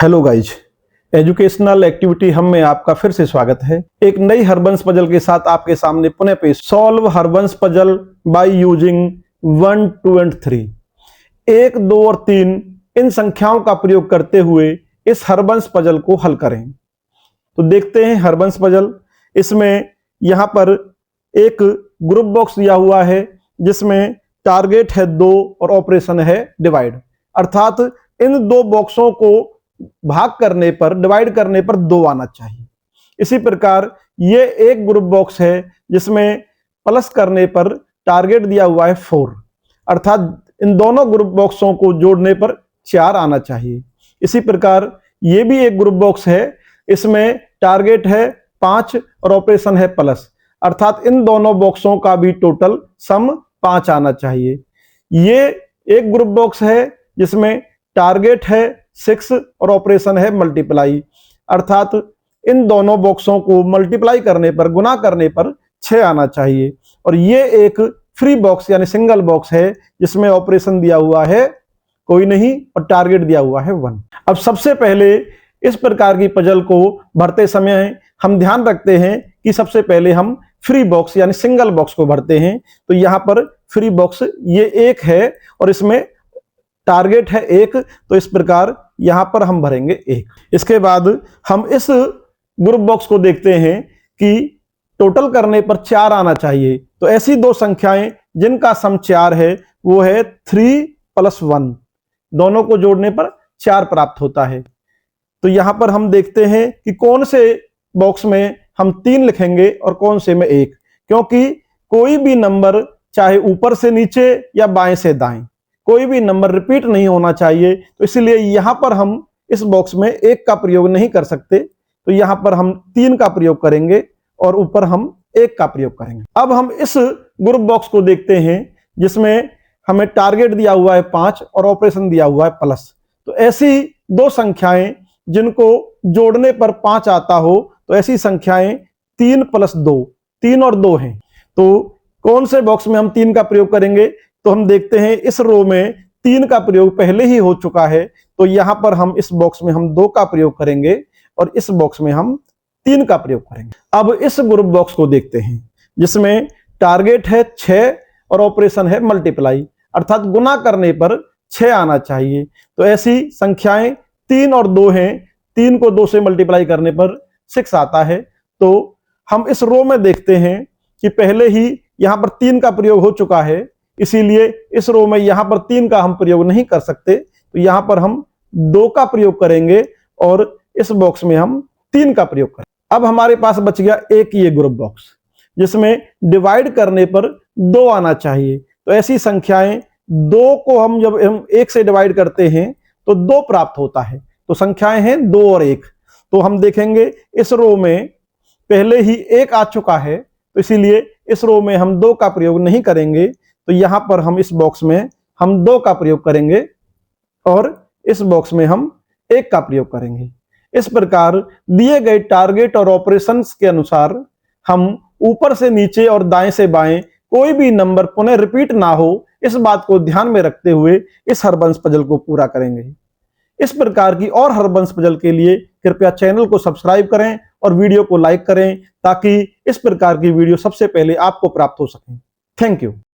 Hello guys, educational activity हम में आपका फिर से स्वागत है। एक नई हरबंस पजल के साथ आपके सामने पुनः पेश। Solve Harbans puzzle by using 1, 2 and 3। 1, 2 और 3 इन संख्याओं का प्रयोग करते हुए इस हरबंस पजल को हल करें। तो देखते हैं हरबंस पजल। इसमें यहां पर एक ग्रुप बॉक्स दिया हुआ है जिसमें टारगेट है 2 और ऑपरेशन है डिवाइड, अर्थात इन दो बॉक्सों को भाग करने पर, डिवाइड करने पर 2 आना चाहिए। इसी प्रकार ये एक ग्रुप बॉक्स है जिसमें प्लस करने पर टारगेट दिया हुआ है 4, अर्थात इन दोनों ग्रुप बॉक्सों को जोड़ने पर 4 आना चाहिए। इसी प्रकार ये भी एक ग्रुप बॉक्स है, इसमें टारगेट है 5 और ऑपरेशन है प्लस, अर्थात इन दोनों बॉक्सों का भी टोटल सम 5 आना चाहिए। ये एक ग्रुप बॉक्स है जिसमें टारगेट है 6 और ऑपरेशन है मल्टीप्लाई, अर्थात इन दोनों बॉक्सों को मल्टीप्लाई करने पर, गुना करने पर 6 आना चाहिए। और ये एक फ्री बॉक्स यानी सिंगल बॉक्स है जिसमें ऑपरेशन दिया हुआ है कोई नहीं और टारगेट दिया हुआ है 1। अब सबसे पहले इस प्रकार की पजल को भरते समय हम ध्यान रखते हैं कि सबसे पहले हम फ्री बॉक्स यानी सिंगल बॉक्स को भरते हैं। तो यहां पर फ्री बॉक्स ये एक है और इसमें टारगेट है 1, तो इस प्रकार यहां पर हम भरेंगे 1। इसके बाद हम इस ग्रुप बॉक्स को देखते हैं कि टोटल करने पर 4 आना चाहिए। तो ऐसी दो संख्याएं जिनका सम 4 है वो है 3 + 1, दोनों को जोड़ने पर 4 प्राप्त होता है। तो यहां पर हम देखते हैं कि कौन से बॉक्स में हम 3 लिखेंगे और कौन से में 1, क्योंकि कोई भी नंबर चाहे ऊपर से नीचे या बाएं से दाएं, कोई भी नंबर रिपीट नहीं होना चाहिए। तो इसलिए यहां पर हम इस बॉक्स में 1 का प्रयोग नहीं कर सकते, तो यहां पर हम 3 का प्रयोग करेंगे और ऊपर हम 1 का प्रयोग करेंगे। अब हम इस ग्रुप बॉक्स को देखते हैं जिसमें हमें टारगेट दिया हुआ है 5 और ऑपरेशन दिया हुआ है प्लस। तो ऐसी दो संख्याएं जिनको जोड़ने पर 5 आता हो, तो ऐसी संख्याएं 3 + 2, 3 और 2 हैं। तो कौन से बॉक्स में हम 3 का प्रयोग करेंगे? तो हम देखते हैं इस रो में 3 का प्रयोग पहले ही हो चुका है, तो यहां पर हम इस बॉक्स में हम 2 का प्रयोग करेंगे और इस बॉक्स में हम 3 का प्रयोग करेंगे। अब इस ग्रुप बॉक्स को देखते हैं जिसमें टारगेट है 6 और ऑपरेशन है मल्टीप्लाई, अर्थात गुना करने पर 6 आना चाहिए। तो ऐसी संख्याएं 3 और 2 हैं, 3 को 2 से मल्टीप्लाई करने पर 6 आता है। तो हम इस रो में देखते हैं कि पहले ही यहां पर 3 का प्रयोग हो चुका है, इसीलिए इस रो में यहां पर 3 का हम प्रयोग नहीं कर सकते। तो यहां पर हम 2 का प्रयोग करेंगे और इस बॉक्स में हम 3 का प्रयोग करेंगे। अब हमारे पास बच गया एक ये ग्रुप बॉक्स जिसमें डिवाइड करने पर 2 आना चाहिए। तो ऐसी संख्याएं 2 को हम जब हम 1 से डिवाइड करते हैं तो 2 प्राप्त होता है। तो संख्याएं हैं 2 और 1। तो हम देखेंगे इस रो में पहले ही 1 आ चुका है, तो इसीलिए इस रो में हम 2 का प्रयोग नहीं करेंगे। तो यहां पर हम इस बॉक्स में हम 2 का प्रयोग करेंगे और इस बॉक्स में हम 1 का प्रयोग करेंगे। इस प्रकार दिए गए टारगेट और ऑपरेशंस के अनुसार हम ऊपर से नीचे और दाएं से बाएं कोई भी नंबर पुनः रिपीट ना हो, इस बात को ध्यान में रखते हुए इस हरबंस पजल को पूरा करेंगे। इस प्रकार की और हरबंस पजल के लिए कृपया चैनल को सब्सक्राइब करें और वीडियो को लाइक करें ताकि इस प्रकार की वीडियो सबसे पहले आपको प्राप्त हो सके। Thank you.